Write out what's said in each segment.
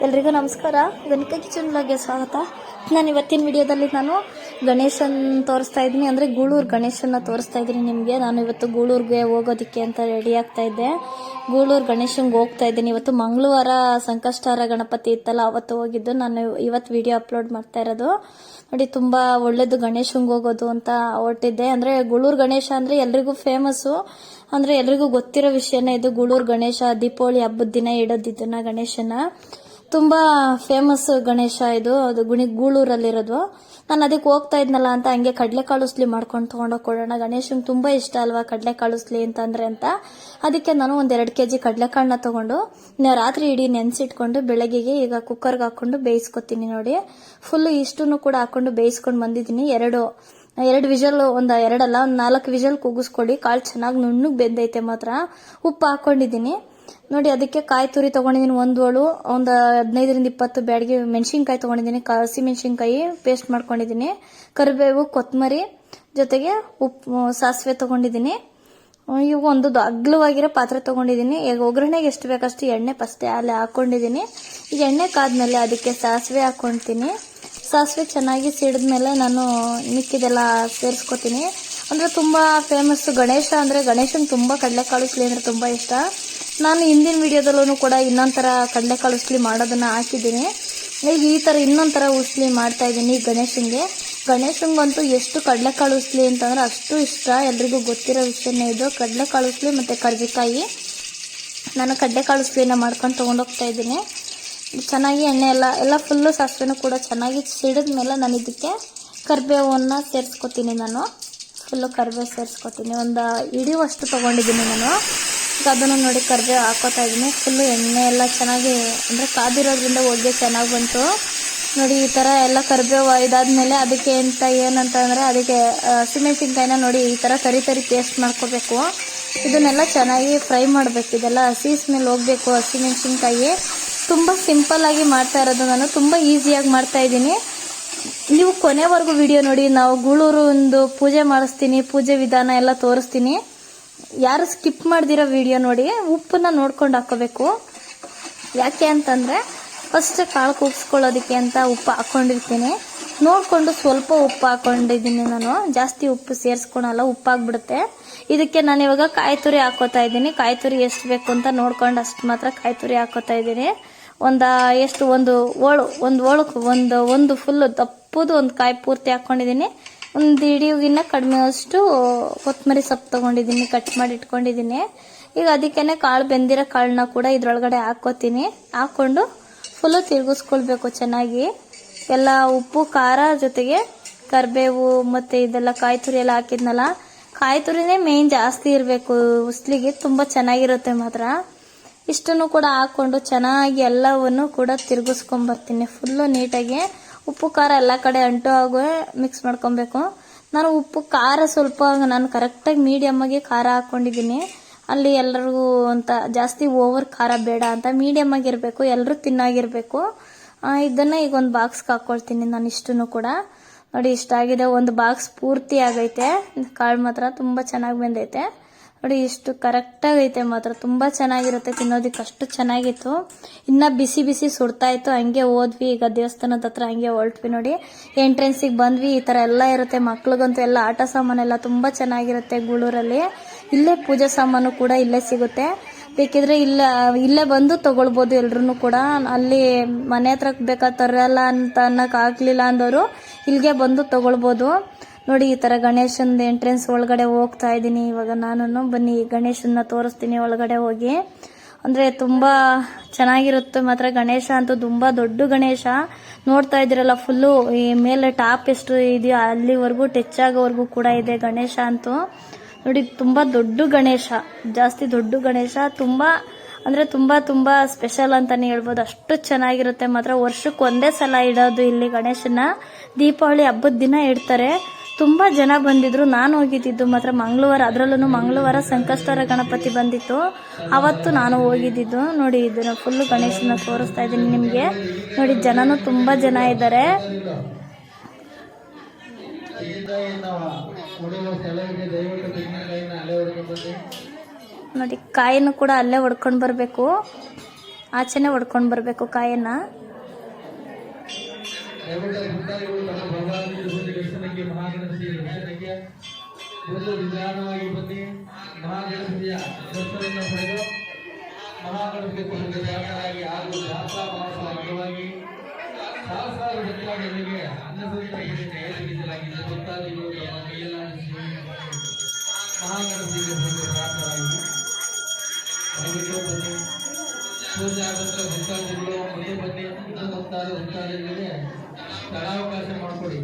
ಎಲ್ರಿಗೂ ನಮಸ್ಕಾರ. ಗಣಿಕಾ ಕಿಚನ್ ಬ್ಲಾಗ್ಗೆ ಸ್ವಾಗತ. ನಾನು ಇವತ್ತಿನ ವಿಡಿಯೋದಲ್ಲಿ ನಾನು ಗಣೇಶನ್ ತೋರಿಸ್ತಾ ಇದ್ದೀನಿ, ಅಂದರೆ ಗೂಳೂರು ಗಣೇಶನ ತೋರಿಸ್ತಾ ಇದ್ದೀನಿ ನಿಮಗೆ. ನಾನು ಇವತ್ತು ಗೂಳೂರಿಗೆ ಹೋಗೋದಕ್ಕೆ ಅಂತ ರೆಡಿ ಆಗ್ತಾ ಇದ್ದೆ. ಗೂಳೂರು ಗಣೇಶನ್ಗೆ ಹೋಗ್ತಾ ಇದ್ದೀನಿ. ಇವತ್ತು ಮಂಗಳವಾರ ಸಂಕಷ್ಟಹಾರ ಗಣಪತಿ ಇತ್ತಲ್ಲ, ಅವತ್ತು ಹೋಗಿದ್ದು. ನಾನು ಇವತ್ತು ವಿಡಿಯೋ ಅಪ್ಲೋಡ್ ಮಾಡ್ತಾ ಇರೋದು ನೋಡಿ. ತುಂಬ ಒಳ್ಳೇದು ಗಣೇಶನ್ಗೆ ಹೋಗೋದು ಅಂತ ಹೊರಟಿದ್ದೆ. ಅಂದರೆ ಗೂಳೂರು ಗಣೇಶ ಅಂದರೆ ಎಲ್ರಿಗೂ ಫೇಮಸ್ಸು, ಅಂದರೆ ಎಲ್ರಿಗೂ ಗೊತ್ತಿರೋ ವಿಷಯನೇ ಇದು. ಗೂಳೂರು ಗಣೇಶ ದೀಪಾವಳಿ ಹಬ್ಬದ ದಿನ ಇಡೋದಿದ್ದನ್ನ ಗಣೇಶನ ತುಂಬ ಫೇಮಸ್ ಗಣೇಶ ಇದು. ಅದು ಗೂಳೂರಲ್ಲಿರೋದು. ನಾನು ಅದಕ್ಕೆ ಹೋಗ್ತಾ ಇದ್ನಲ್ಲ ಅಂತ ಹಂಗೆ ಕಡಲೆಕಾಳು ಉಸ್ಲಿ ಮಾಡ್ಕೊಂಡು ತೊಗೊಂಡೋಗಿ ಕೊಡೋಣ. ಗಣೇಶಂಗೆ ತುಂಬ ಇಷ್ಟ ಅಲ್ವಾ ಕಡಲೆಕಾಳು ಉಸ್ಲಿ ಅಂತಂದ್ರೆ ಅಂತ. ಅದಕ್ಕೆ ನಾನು ಒಂದು 2 kg ಕಡಲೆಕಾಳನ್ನ ತೊಗೊಂಡು ರಾತ್ರಿ ಇಡೀ ನೆನೆಸಿಟ್ಕೊಂಡು ಬೆಳಗ್ಗೆಗೆ ಈಗ ಕುಕ್ಕರ್ಗೆ ಹಾಕೊಂಡು ಬೇಯಿಸ್ಕೊತೀನಿ ನೋಡಿ. ಫುಲ್ ಇಷ್ಟನ್ನು ಕೂಡ ಹಾಕೊಂಡು ಬೇಯಿಸ್ಕೊಂಡು ಬಂದಿದ್ದೀನಿ. ಎರಡು ವಿಷಲ್, ಒಂದು 4 ವಿಷಲ್ ಕೂಗಿಸ್ಕೊಳ್ಳಿ. ಕಾಳು ಚೆನ್ನಾಗಿ ನುಣ್ಣಗೆ ಬೆಂದೈತೆ ಮಾತ್ರ. ಉಪ್ಪು ಹಾಕೊಂಡಿದ್ದೀನಿ ನೋಡಿ. ಅದಕ್ಕೆ ಕಾಯಿ ತುರಿ ತೊಗೊಂಡಿದ್ದೀನಿ, ಒಂದು 15-20 ಬ್ಯಾಡಿಗೆ ಮೆಣಸಿನ್ಕಾಯಿ ತೊಗೊಂಡಿದ್ದೀನಿ. ಹಸಿ ಮೆಣಸಿನ್ಕಾಯಿ ಪೇಸ್ಟ್ ಮಾಡ್ಕೊಂಡಿದ್ದೀನಿ. ಕರಿಬೇವು, ಕೊತ್ತಂಬರಿ ಜೊತೆಗೆ ಉಪ್ಪು, ಸಾಸಿವೆ ತೊಗೊಂಡಿದ್ದೀನಿ. ಇವು ಒಂದು ಅಗ್ಲವಾಗಿರೋ ಪಾತ್ರೆ ತೊಗೊಂಡಿದ್ದೀನಿ. ಈಗ ಒಗ್ಗರಣೆಗೆ ಎಷ್ಟು ಬೇಕಷ್ಟು ಎಣ್ಣೆ ಫಸ್ಟೇ ಅಲ್ಲಿ ಹಾಕೊಂಡಿದ್ದೀನಿ. ಈಗ ಎಣ್ಣೆ ಕಾದ್ಮೇಲೆ ಅದಕ್ಕೆ ಸಾಸಿವೆ ಹಾಕ್ಕೊಳ್ತೀನಿ. ಸಾಸಿವೆ ಚೆನ್ನಾಗಿ ಸಿಡಿದ್ಮೇಲೆ ನಾನು ಮಿಕ್ಕಿದೆಲ್ಲ ಸೇರಿಸ್ಕೊತೀನಿ. ಅಂದರೆ ತುಂಬ ಫೇಮಸ್ಸು ಗಣೇಶ ಅಂದರೆ ಗಣೇಶನ್ ತುಂಬ ಕಡಲೆಕಾಳು ಉಸ್ಲಿ ಅಂದರೆ ತುಂಬ ಇಷ್ಟ. ನಾನು ಹಿಂದಿನ ವಿಡಿಯೋದಲ್ಲೂ ಕೂಡ ಇನ್ನೊಂಥರ ಕಡಲೆಕಾಳು ಉಸ್ಲಿ ಮಾಡೋದನ್ನು ಹಾಕಿದ್ದೀನಿ. ಈಗ ಈ ಥರ ಇನ್ನೊಂಥರ ಉಸ್ಲಿ ಮಾಡ್ತಾ ಇದ್ದೀನಿ ಗಣೇಶಂಗಂತೂ ಎಷ್ಟು ಕಡಲೆಕಾಳು ಉಸ್ಲಿ ಅಂತಂದ್ರೆ ಅಷ್ಟು ಇಷ್ಟ. ಎಲ್ರಿಗೂ ಗೊತ್ತಿರೋ ವಿಷಯನೇ ಇದು, ಕಡಲೆಕಾಳು ಉಸ್ಲಿ ಮತ್ತು ಕರ್ಜಿಕಾಯಿ. ನಾನು ಕಡಲೆಕಾಳು ಉಸ್ಲಿನ ಮಾಡ್ಕೊಂಡು ತೊಗೊಂಡೋಗ್ತಾ ಇದ್ದೀನಿ. ಚೆನ್ನಾಗಿ ಎಣ್ಣೆ ಎಲ್ಲ ಫುಲ್ಲು ಸಾಸಿವೆನೂ ಕೂಡ ಚೆನ್ನಾಗಿ ಸಿಡಿದ್ಮೇಲೆ ನಾನು ಇದಕ್ಕೆ ಕರಿಬೇವನ್ನು ಸೇರಿಸ್ಕೊತೀನಿ. ನಾನು ಫುಲ್ಲು ಕರಿಬೇವು ಸೇರಿಸ್ಕೊತೀನಿ. ಒಂದು ಹಿಡಿಯುವಷ್ಟು ತೊಗೊಂಡಿದ್ದೀನಿ ನಾನು. ಈಗ ಅದನ್ನು ನೋಡಿ ಕರಿಬೇವು ಹಾಕೋತಾ ಇದ್ದೀನಿ. ಫುಲ್ಲು ಎಣ್ಣೆ ಎಲ್ಲ ಚೆನ್ನಾಗಿ ಅಂದರೆ ಕಾದಿರೋದ್ರಿಂದ ಒಗ್ಗೆ ಚೆನ್ನಾಗಿ ಬಂತು ನೋಡಿ. ಈ ಥರ ಎಲ್ಲ ಕರಿಬೇವು ಇದಾದ್ಮೇಲೆ ಅದಕ್ಕೆ ಏನಂತಂದರೆ ಅದಕ್ಕೆ ಹಸಿಮೆಣ್ಸಿನ್ಕಾಯಿನ ನೋಡಿ ಈ ಥರ ತರಿ ಪೇಸ್ಟ್ ಮಾಡ್ಕೋಬೇಕು. ಇದನ್ನೆಲ್ಲ ಚೆನ್ನಾಗಿ ಫ್ರೈ ಮಾಡಬೇಕು. ಇದೆಲ್ಲ ಹಸಿ ಸ್ಮೆಲ್ ಹೋಗಬೇಕು. ಹಸಿಮೆಣ್ಸಿನ್ಕಾಯಿ ತುಂಬ ಸಿಂಪಲ್ಲಾಗಿ ಮಾಡ್ತಾ ಇರೋದು ನಾನು, ತುಂಬ ಈಸಿಯಾಗಿ ಮಾಡ್ತಾ ಇದ್ದೀನಿ. ನೀವು ಕೊನೆವರೆಗೂ ವಿಡಿಯೋ ನೋಡಿ. ನಾವು ಗೂಳೂರು ಒಂದು ಪೂಜೆ ಮಾಡಿಸ್ತೀನಿ, ಪೂಜೆ ವಿಧಾನ ಎಲ್ಲ ತೋರಿಸ್ತೀನಿ. ಯಾರು ಸ್ಕಿಪ್ ಮಾಡ್ದಿರೋ ವಿಡಿಯೋ ನೋಡಿ. ಉಪ್ಪನ್ನ ನೋಡ್ಕೊಂಡು ಹಾಕೋಬೇಕು. ಯಾಕೆ ಅಂತಂದರೆ ಫಸ್ಟ್ ಕಾಳು ಕೂಗಿಸ್ಕೊಳ್ಳೋದಕ್ಕೆ ಅಂತ ಉಪ್ಪು ಹಾಕ್ಕೊಂಡಿರ್ತೀನಿ. ನೋಡಿಕೊಂಡು ಸ್ವಲ್ಪ ಉಪ್ಪು ಹಾಕ್ಕೊಂಡಿದ್ದೀನಿ ನಾನು. ಜಾಸ್ತಿ ಉಪ್ಪು ಸೇರಿಸ್ಕೊಳಲ್ಲ, ಉಪ್ಪಾಗ್ಬಿಡುತ್ತೆ. ಇದಕ್ಕೆ ನಾನು ಇವಾಗ ಕಾಯಿ ತುರಿ ಹಾಕೋತಾ ಇದ್ದೀನಿ. ಕಾಯಿ ತುರಿ ಎಷ್ಟು ಬೇಕು ಅಂತ ನೋಡ್ಕೊಂಡು ಅಷ್ಟು ಮಾತ್ರ ಕಾಯಿ ತುರಿ ಹಾಕೋತಾ ಇದ್ದೀನಿ. ಒಂದು ಫುಲ್ಲು ದಪ್ಪದು ಒಂದು ಕಾಯಿ ಪೂರ್ತಿ ಹಾಕ್ಕೊಂಡಿದ್ದೀನಿ. ಒಂದು ಹಿಡಿಯೋಗಿನ್ನ ಕಡಿಮೆ ಅಷ್ಟು ಕೊತ್ತಂಬರಿ ಸೊಪ್ಪು ತೊಗೊಂಡಿದ್ದೀನಿ, ಕಟ್ ಮಾಡಿ ಇಟ್ಕೊಂಡಿದ್ದೀನಿ. ಈಗ ಅದಕ್ಕೇನೆ ಕಾಳು ಬೆಂದಿರೋ ಕಾಳನ್ನ ಕೂಡ ಇದ್ರೊಳಗಡೆ ಹಾಕ್ಕೋತೀನಿ. ಹಾಕ್ಕೊಂಡು ಫುಲ್ಲು ತಿರುಗಿಸ್ಕೊಳ್ಬೇಕು ಚೆನ್ನಾಗಿ. ಎಲ್ಲ ಉಪ್ಪು ಖಾರ ಜೊತೆಗೆ ಕರಿಬೇವು ಮತ್ತು ಇದೆಲ್ಲ ಕಾಯಿ ತುರಿ ಎಲ್ಲ ಹಾಕಿದ್ನಲ್ಲ, ಕಾಯಿ ತುರಿನೇ ಮೇಯ್ನ್ ಜಾಸ್ತಿ ಇರಬೇಕು ಉಸ್ಲಿಗೆ, ತುಂಬ ಚೆನ್ನಾಗಿರುತ್ತೆ ಮಾತ್ರ. ಇಷ್ಟನ್ನು ಕೂಡ ಹಾಕ್ಕೊಂಡು ಚೆನ್ನಾಗಿ ಎಲ್ಲವನ್ನು ಕೂಡ ತಿರುಗಿಸ್ಕೊಂಬರ್ತೀನಿ ಫುಲ್ಲು ನೀಟಾಗಿ. ಉಪ್ಪು ಖಾರ ಎಲ್ಲ ಕಡೆ ಅಂಟು ಆಗೋ ಮಿಕ್ಸ್ ಮಾಡ್ಕೊಬೇಕು. ನಾನು ಉಪ್ಪು ಖಾರ ಸ್ವಲ್ಪ ನಾನು ಕರೆಕ್ಟಾಗಿ ಮೀಡಿಯಮ್ಮಾಗಿ ಖಾರ ಹಾಕ್ಕೊಂಡಿದ್ದೀನಿ. ಅಲ್ಲಿ ಎಲ್ಲರಿಗೂ ಅಂತ ಜಾಸ್ತಿ ಓವರ್ ಖಾರ ಬೇಡ ಅಂತ ಮೀಡಿಯಮ್ ಆಗಿರಬೇಕು, ಎಲ್ಲರೂ ತಿನ್ನಾಗಿರಬೇಕು. ಇದನ್ನು ಈಗ ಒಂದು ಬಾಕ್ಸ್ಗೆ ಹಾಕ್ಕೊಳ್ತೀನಿ ನಾನು. ಇಷ್ಟನ್ನು ಕೂಡ ನೋಡಿ ಇಷ್ಟಾಗಿದೆ. ಒಂದು ಬಾಕ್ಸ್ ಪೂರ್ತಿ ಆಗೈತೆ. ಕಾಳು ಮಾತ್ರ ತುಂಬ ಚೆನ್ನಾಗಿ ಬಂದೈತೆ ನೋಡಿ. ಇಷ್ಟು ಕರೆಕ್ಟಾಗೈತೆ ಮಾತ್ರ. ತುಂಬ ಚೆನ್ನಾಗಿರುತ್ತೆ ತಿನ್ನೋದಕ್ಕೆ, ಅಷ್ಟು ಚೆನ್ನಾಗಿತ್ತು. ಇನ್ನು ಬಿಸಿ ಬಿಸಿ ಸುಡ್ತಾ ಇತ್ತು. ಹಂಗೆ ಹೋದ್ವಿ. ಈಗ ದೇವಸ್ಥಾನದ ಹತ್ರ ಹಂಗೆ ಹೊರಟ್ವಿ ನೋಡಿ. ಎಂಟ್ರೆನ್ಸಿಗೆ ಬಂದ್ವಿ. ಈ ಥರ ಎಲ್ಲ ಇರುತ್ತೆ. ಮಕ್ಳಿಗಂತೂ ಎಲ್ಲ ಆಟ ಸಾಮಾನೆಲ್ಲ ತುಂಬ ಚೆನ್ನಾಗಿರುತ್ತೆ ಗೂಳೂರಲ್ಲಿ. ಇಲ್ಲೇ ಪೂಜಾ ಸಾಮಾನು ಕೂಡ ಇಲ್ಲೇ ಸಿಗುತ್ತೆ. ಬೇಕಿದ್ರೆ ಇಲ್ಲೇ ಬಂದು ತಗೊಳ್ಬೋದು ಎಲ್ರೂ ಕೂಡ. ಅಲ್ಲಿ ಮನೆ ಹತ್ರ ಬೇಕಾತರಲ್ಲ ಅಂತ ಅನ್ನೋಕ್ಕಾಗಲಿಲ್ಲ ಅಂದವರು ಇಲ್ಲಿಗೆ ಬಂದು ತಗೊಳ್ಬೋದು ನೋಡಿ. ಈ ಥರ ಗಣೇಶನ ಎಂಟ್ರೆನ್ಸ್ ಒಳಗಡೆ ಹೋಗ್ತಾ ಇದ್ದೀನಿ ಇವಾಗ ನಾನು. ಬನ್ನಿ ಗಣೇಶನ್ನ ತೋರಿಸ್ತೀನಿ ಒಳಗಡೆ ಹೋಗಿ. ಅಂದರೆ ತುಂಬ ಚೆನ್ನಾಗಿರುತ್ತೆ ಮಾತ್ರ. ಗಣೇಶ ಅಂತೂ ತುಂಬ ದೊಡ್ಡ ಗಣೇಶ. ನೋಡ್ತಾ ಇದ್ದೀರಲ್ಲ ಫುಲ್ಲು ಈ ಮೇಲೆ ಟಾಪ್ ಎಷ್ಟು ಇದೆಯೋ ಅಲ್ಲಿವರೆಗೂ ಟಚ್ ಆಗೋವರೆಗೂ ಕೂಡ ಇದೆ ಗಣೇಶ ಅಂತೂ ನೋಡಿ. ತುಂಬ ದೊಡ್ಡ ಗಣೇಶ, ಜಾಸ್ತಿ ದೊಡ್ಡ ಗಣೇಶ. ತುಂಬ ಅಂದರೆ ತುಂಬ ಸ್ಪೆಷಲ್ ಅಂತಲೇ ಹೇಳ್ಬೋದು. ಅಷ್ಟು ಚೆನ್ನಾಗಿರುತ್ತೆ ಮಾತ್ರ. ವರ್ಷಕ್ಕೆ ಒಂದೇ ಸಲ ಇಡೋದು ಇಲ್ಲಿ ಗಣೇಶನ. ದೀಪಾವಳಿ ಹಬ್ಬದ ದಿನ ಇಡ್ತಾರೆ. ತುಂಬ ಜನ ಬಂದಿದ್ರು. ನಾನು ಹೋಗಿದ್ದಿದ್ದು ಮಾತ್ರ ಮಂಗಳವಾರ, ಅದರಲ್ಲೂ ಮಂಗಳವಾರ ಸಂಕಷ್ಟಹಾರ ಗಣಪತಿ ಬಂದಿತ್ತು, ಅವತ್ತು ನಾನು ಹೋಗಿದ್ದಿದ್ದು ನೋಡಿ. ಇದನ್ನು ಫುಲ್ಲು ಗಣೇಶನ ತೋರಿಸ್ತಾ ಇದ್ದೀನಿ ನಿಮಗೆ ನೋಡಿ. ಜನನೂ ತುಂಬ ಜನ ಇದ್ದಾರೆ ನೋಡಿ. ಕಾಯಿನೂ ಕೂಡ ಅಲ್ಲೇ ಹೊಡ್ಕೊಂಡು ಬರಬೇಕು. ಆಚೆನೆ ಹೊಡ್ಕೊಂಡು ಬರಬೇಕು ಕಾಯನ್ನು. ನಿಧಾನವಾಗಿ ಬನ್ನಿ. ಮಹಾಗಣಪತಿಯ ದರ್ಶನವನ್ನು ಪಡೆದು ಮಹಾಗಣಪತಿ ಜಾತರಾಗಿ ಹಾಗೂ ಜಾತ್ರಾ ಮಹೋತ್ಸವ ಅಂಗವಾಗಿ ಸಹಸ್ರಾರು ಭಕ್ತಾದಿಗಳಿಗೆ ಅನ್ನಸಂತರ್ಪಣೆಯನ್ನು ಏರ್ಪಡಿಸಲಾಗಿದೆ. ಭಕ್ತಾದಿಗಳು ತಮ್ಮ ಕೈಯಲ್ಲಾಡಿಸಿ ಮಹಾಗಣಪತಿಗೆ ಬಂದು ಪ್ರಾರ್ಥರಾಗಿ ಬನ್ನಿ. ಪೂಜೆ ಆಗುತ್ತ ಭಕ್ತಾದಿಗಳು ಮುಂದೆ ಬನ್ನಿ. ಇನ್ನು ಮುಂತಾದ ಭಕ್ತಾದಿಗಳಿಗೆ ಸ್ಥಳಾವಕಾಶ ಮಾಡಿಕೊಡಿ.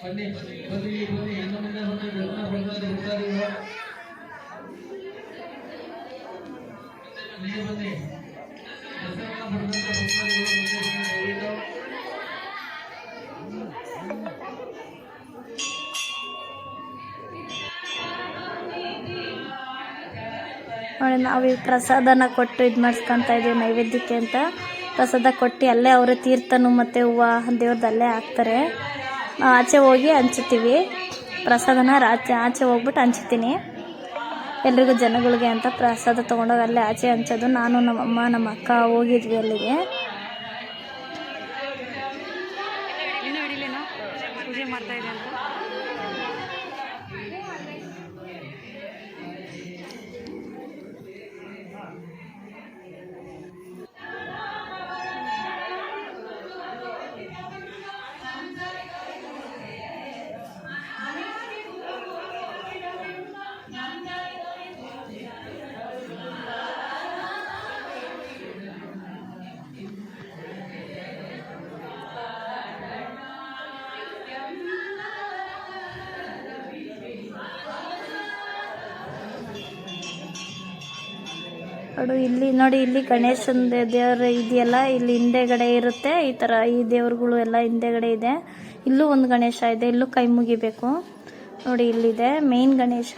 ಬನ್ನಿ ಬನ್ನಿ ಬನ್ನಿ. ಇನ್ನು ಮುಂದೆ ಬನ್ನಿ. ಭಕ್ತಾದಿಗಳು ಮುಂದೆ ಬನ್ನಿ. ನೋಡಿ ನಾವು ಈ ಪ್ರಸಾದನ ಕೊಟ್ಟು ಇದು ಮಾಡಿಸ್ಕೊತಾ ಇದ್ದೀವಿ ನೈವೇದ್ಯಕ್ಕೆ ಅಂತ. ಪ್ರಸಾದ ಕೊಟ್ಟು ಅಲ್ಲೇ ಅವರು ತೀರ್ಥನು ಮತ್ತು ಹೂವು ದೇವ್ರದ್ದು ಅಲ್ಲೇ ಹಾಕ್ತಾರೆ. ನಾವು ಆಚೆ ಹೋಗಿ ಹಂಚ್ತೀವಿ ಪ್ರಸಾದನ. ಆಚೆ ಹೋಗ್ಬಿಟ್ಟು ಹಂಚ್ತೀನಿ ಎಲ್ರಿಗೂ ಜನಗಳಿಗೆ ಅಂತ. ಪ್ರಸಾದ ತೊಗೊಂಡೋಗಿ ಅಲ್ಲೇ ಆಚೆ ಹಂಚೋದು. ನಾನು ನಮ್ಮಮ್ಮ ನಮ್ಮ ಅಕ್ಕ ಹೋಗಿದ್ವಿ ಅಲ್ಲಿಗೆ. ಪೂಜೆ ಮಾಡ್ತಾ ಇದೆ ಅಂತ ಇಲ್ಲಿ ನೋಡಿ, ಇಲ್ಲಿ ಗಣೇಶನ ದೇವರು ಇದೆಯಲ್ಲ, ಇಲ್ಲಿ ಹಿಂದೆಗಡೆ ಇರುತ್ತೆ ಈ ಥರ. ಈ ದೇವ್ರುಗಳು ಎಲ್ಲ ಹಿಂದೆಗಡೆ ಇದೆ. ಇಲ್ಲೂ ಒಂದು ಗಣೇಶ ಇದೆ, ಇಲ್ಲೂ ಕೈ ಮುಗಿಬೇಕು ನೋಡಿ. ಇಲ್ಲಿದೆ ಮೇನ್ ಗಣೇಶ,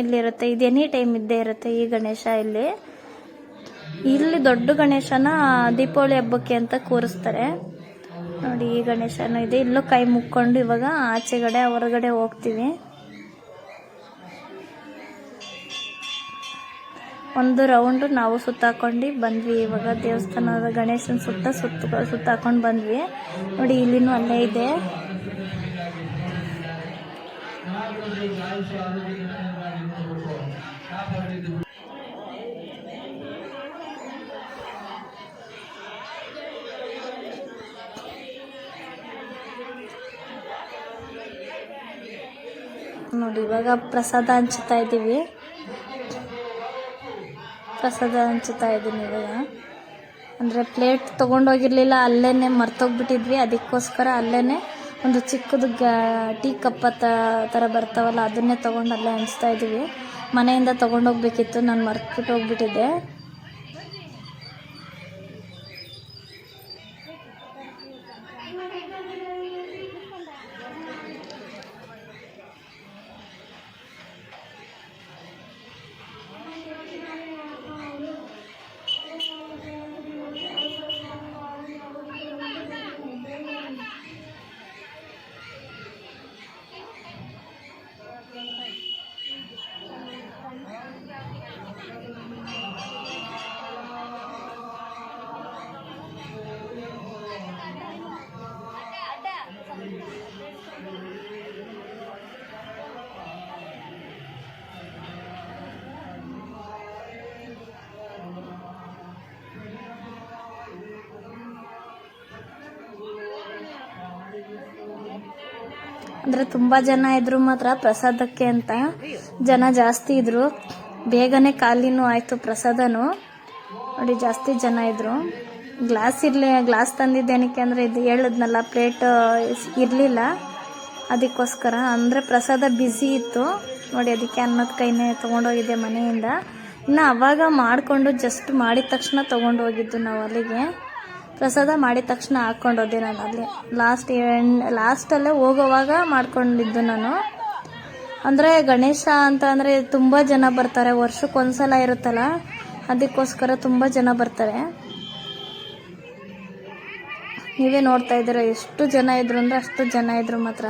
ಇಲ್ಲಿರುತ್ತೆ. ಇದು ಎನಿ ಟೈಮ್ ಇದ್ದೇ ಇರುತ್ತೆ ಈ ಗಣೇಶ ಇಲ್ಲಿ ದೊಡ್ಡ ಗಣೇಶನ ದೀಪಾವಳಿ ಹಬ್ಬಕ್ಕೆ ಅಂತ ಕೂರಿಸ್ತಾರೆ ನೋಡಿ. ಈ ಗಣೇಶನೂ ಇದೆ. ಇಲ್ಲೂ ಕೈ ಮುಕ್ಕೊಂಡು ಇವಾಗ ಆಚೆಗಡೆ ಹೊರಗಡೆ ಹೋಗ್ತೀವಿ. ಒಂದು ರೌಂಡು ನಾವು ಸುತ್ತಾಕೊಂಡು ಬಂದ್ವಿ. ಇವಾಗ ದೇವಸ್ಥಾನದ ಗಣೇಶನ ಸುತ್ತಾಕೊಂಡು ಬಂದ್ವಿ ನೋಡಿ. ಇಲ್ಲಿನೂ ಅಲ್ಲೇ ಇದೆ. ನೋಡಿ ಇವಾಗ ಪ್ರಸಾದ ಹಂಚ್ತಾ ಇದ್ದೀವಿ. ಪ್ರಸಾದ ಹಂಚುತ್ತಾ ಇದ್ದೀನಿ ಇವಾಗ. ಅಂದರೆ ಪ್ಲೇಟ್ ತೊಗೊಂಡೋಗಿರಲಿಲ್ಲ, ಅಲ್ಲೇ ಮರ್ತೋಗ್ಬಿಟ್ಟಿದ್ವಿ. ಅದಕ್ಕೋಸ್ಕರ ಅಲ್ಲೇ ಒಂದು ಚಿಕ್ಕದು ಟೀ ಕಪ್ ಥರ ಬರ್ತಾವಲ್ಲ, ಅದನ್ನೇ ತೊಗೊಂಡು ಅಲ್ಲೇ ಹಂಚ್ತಾ ಇದ್ದೀವಿ. ಮನೆಯಿಂದ ತೊಗೊಂಡೋಗ್ಬೇಕಿತ್ತು, ನಾನು ಮರ್ತ್ಬಿಟ್ಟು ಹೋಗ್ಬಿಟ್ಟಿದ್ದೆ. ಅಂದರೆ ತುಂಬ ಜನ ಇದ್ರು ಮಾತ್ರ ಪ್ರಸಾದಕ್ಕೆ ಅಂತ. ಜನ ಜಾಸ್ತಿ ಇದ್ರು, ಬೇಗನೆ ಖಾಲಿನೂ ಆಯಿತು ಪ್ರಸಾದನೂ ನೋಡಿ. ಜಾಸ್ತಿ ಜನ ಇದ್ರು. ಗ್ಲಾಸ್ ತಂದಿದ್ದೇನಕ್ಕೆ ಅಂದರೆ ಇದು ಹೇಳಿದ್ನಲ್ಲ, ಪ್ಲೇಟ್ ಇರಲಿಲ್ಲ ಅದಕ್ಕೋಸ್ಕರ. ಅಂದರೆ ಪ್ರಸಾದ ಬ್ಯುಸಿ ಇತ್ತು ನೋಡಿ, ಅದಕ್ಕೆ ಅನ್ನದ ಕೈನೇ ತೊಗೊಂಡೋಗಿದ್ದೆ ಮನೆಯಿಂದ. ಇನ್ನು ಅವಾಗ ಮಾಡಿಕೊಂಡು ಜಸ್ಟ್ ಮಾಡಿದ ತಕ್ಷಣ ತೊಗೊಂಡು ಹೋಗಿದ್ದು ನಾವು ಅಲ್ಲಿಗೆ. ಪ್ರಸಾದ ಮಾಡಿದ ತಕ್ಷಣ ಹಾಕ್ಕೊಂಡೋದೆ ನಾನು ಅಲ್ಲಿ. ಲಾಸ್ಟಲ್ಲೇ ಹೋಗೋವಾಗ ಮಾಡ್ಕೊಂಡಿದ್ದು ನಾನು. ಅಂದರೆ ಗಣೇಶ ಅಂತ ಅಂದರೆ ತುಂಬ ಜನ ಬರ್ತಾರೆ, ವರ್ಷಕ್ಕೊಂದ್ಸಲ ಇರುತ್ತಲ್ಲ, ಅದಕ್ಕೋಸ್ಕರ ತುಂಬ ಜನ ಬರ್ತಾರೆ. ನೀವೇ ನೋಡ್ತಾ ಇದ್ದೀರ ಎಷ್ಟು ಜನ ಇದ್ರು ಅಂದರೆ ಅಷ್ಟು ಜನ ಇದ್ರು ಮಾತ್ರ.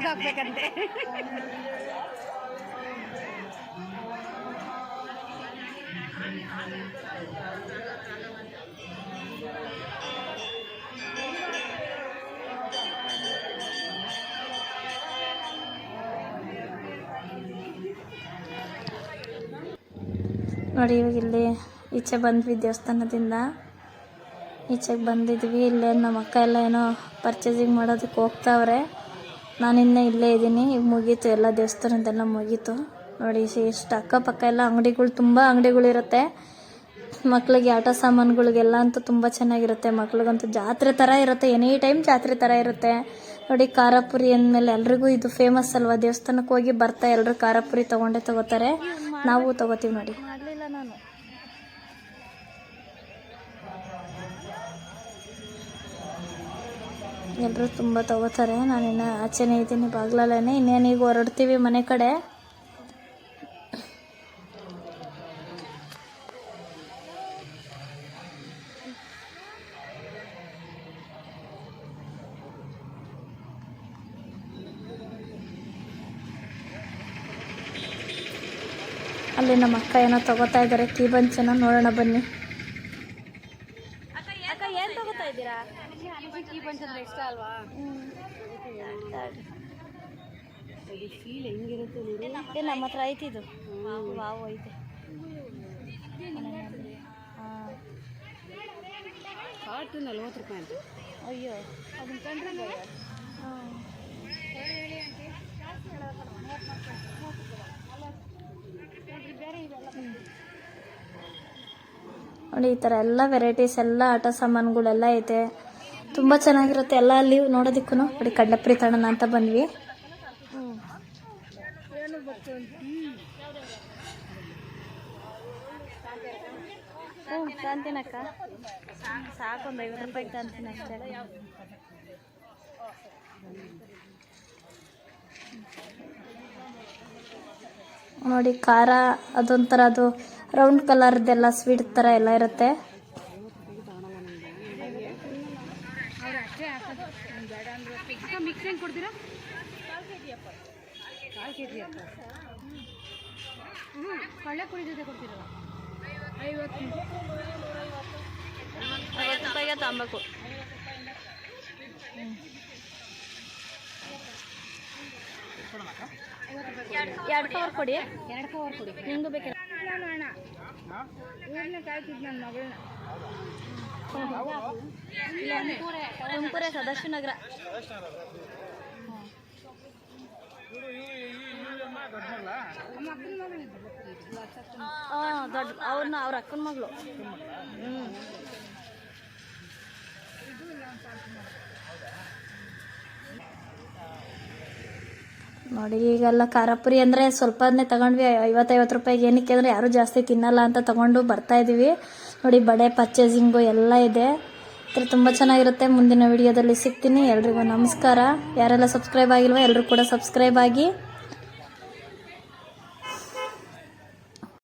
ಹಾಕ್ಬೇಕಂತೆ. ನೋಡಿ ಇವಾಗ ಇಲ್ಲಿ ಈಚೆ ಬಂದ್ವಿ ದೇವಸ್ಥಾನದಿಂದ. ಈಚೆಗೆ ಬಂದಿದ್ವಿ. ಇಲ್ಲೇ ನಮ್ಮ ಅಕ್ಕ ಎಲ್ಲ ಏನೋ ಪರ್ಚೇಸಿಂಗ್ ಮಾಡೋದಕ್ಕೆ ಹೋಗ್ತಾವ್ರೆ. ನಾನಿನ್ನೂ ಇಲ್ಲೇ ಇದ್ದೀನಿ. ಈಗ ಮುಗೀತು, ಎಲ್ಲ ದೇವಸ್ಥಾನದ್ದೆಲ್ಲ ಮುಗೀತು. ನೋಡಿ ಎಷ್ಟು ಅಕ್ಕಪಕ್ಕ ಎಲ್ಲ ಅಂಗಡಿಗಳು, ತುಂಬ ಅಂಗಡಿಗಳಿರುತ್ತೆ. ಮಕ್ಕಳಿಗೆ ಆಟ ಸಾಮಾನುಗಳಿಗೆಲ್ಲ ಅಂತೂ ತುಂಬ ಚೆನ್ನಾಗಿರುತ್ತೆ. ಮಕ್ಳಿಗಂತೂ ಜಾತ್ರೆ ಥರ ಇರುತ್ತೆ, ಎನಿ ಟೈಮ್ ಜಾತ್ರೆ ಥರ ಇರುತ್ತೆ. ನೋಡಿ ಖಾರಪುರಿ ಅಂದಮೇಲೆ ಎಲ್ರಿಗೂ ಇದು ಫೇಮಸ್ ಅಲ್ವಾ. ದೇವಸ್ಥಾನಕ್ಕೆ ಹೋಗಿ ಬರ್ತಾ ಎಲ್ಲರೂ ಖಾರಪುರಿ ತಗೋತಾರೆ. ನಾವು ತಗೋತೀವಿ ನೋಡಿ. ಮಾಡಲಿಲ್ಲ ನಾನು. ಎಲ್ಲರೂ ತುಂಬ ತಗೋತಾರೆ. ನಾನಿನ್ನು ಆಚೆನೇ ಇದ್ದೀನಿ, ಬಾಗ್ಲಲ್ಲೇ. ಇನ್ನೇನೀಗ ಹೊರಡ್ತೀವಿ ಮನೆ ಕಡೆ. ಅಲ್ಲಿ ನಮ್ಮ ಅಕ್ಕ ಏನೋ ತಗೋತಾ ಇದ್ದಾರೆ, ಕೀ ಬಂಚನ. ನೋಡೋಣ ಬನ್ನಿ. ಅಕ್ಕ ಏನು ತಗೋತಾ ಇದ್ದೀರಾ? ಕೀ ಬಂಚ್ ಅಂದ್ರೆ ಇಷ್ಟ ಅಲ್ವಾ? ಫೀಲ್ ಹೆಂಗಿರುತ್ತೆ ನಮ್ಮ ಹತ್ರ ಐತಿದು. ವಾವ್ ಐತೆ. ಕಾಟು 40 ರೂಪಾಯಿ ಅಂತ. ಅಯ್ಯೋ, ಅದನ್ನ ಕಂಡ್ರೆ ನೋಡಿ ಈ ಥರ ಎಲ್ಲ ವೆರೈಟೀಸ್, ಎಲ್ಲ ಆಟ ಸಾಮಾನುಗಳೆಲ್ಲ ಐತೆ. ತುಂಬ ಚೆನ್ನಾಗಿರುತ್ತೆ ಎಲ್ಲ ಅಲ್ಲಿ ನೋಡೋದಕ್ಕೂ. ನೋಡಿ ಕಡ್ಲೆಪುರಿ ತಗೋಣ ಅಂತ ಬಂದ್ವಿ. ತಾಂತೀನಕ್ಕ, ಸಾಕೊಂದು 50 ರೂಪಾಯಿಗೆ ತಾಂತೀನಿ ಅಷ್ಟೇ. ನೋಡಿ ಖಾರ ಅದೊಂಥರ, ಅದು ರೌಂಡ್ ಕಲರ್ದೆಲ್ಲ ಸ್ವೀಟ್ ಥರ ಎಲ್ಲ ಇರುತ್ತೆ. ಮಿಕ್ಸ್ ಹೆಂಗೆ ಕೊಡ್ತೀರಾ? 4 kg ಅಪ್ಪ. ಕಳ್ಳೆಪುರಿ ಜೊತೆ ಕೊಡ್ತೀರಲ್ಲ 50 ರೂಪಾಯಿಗೆ ತಾಂಬಕು. ಎರಡು ಕವರ್ ಕೊಡಿ. 2 ಕವರ್ ಕೊಡಿ. ನಿಂಗೂ ಬೇಕು? ಊರನ್ನ ಕಾಯ್ತಿದ್ದು ನನ್ನ ಮಗಳನ್ನ. ತುಮಕೂರೇ, ಸದಾಶಿವನಗರ. ದೊಡ್ಡ ಅವ್ರ ಅಕ್ಕನ ಮಗಳು. ನೋಡಿ ಈಗೆಲ್ಲ ಖಾರಪುರಿ ಅಂದರೆ ಸ್ವಲ್ಪನೇ ತಗೊಂಡ್ವಿ. 50 ರೂಪಾಯಿಗೆ. ಏನಕ್ಕೆ ಅಂದರೆ ಯಾರೂ ಜಾಸ್ತಿ ತಿನ್ನಲ್ಲ ಅಂತ ತಗೊಂಡು ಬರ್ತಾ ಇದ್ದೀವಿ. ನೋಡಿ ಬಡೆ ಪರ್ಚೇಸಿಂಗು ಎಲ್ಲ ಇದೆ. ತುಂಬ ಚೆನ್ನಾಗಿರುತ್ತೆ. ಮುಂದಿನ ವಿಡಿಯೋದಲ್ಲಿ ಸಿಗ್ತೀನಿ. ಎಲ್ರಿಗೂ ನಮಸ್ಕಾರ. ಯಾರೆಲ್ಲ ಸಬ್ಸ್ಕ್ರೈಬ್ ಆಗಿಲ್ವೋ ಎಲ್ಲರೂ ಕೂಡ ಸಬ್ಸ್ಕ್ರೈಬ್ ಆಗಿ.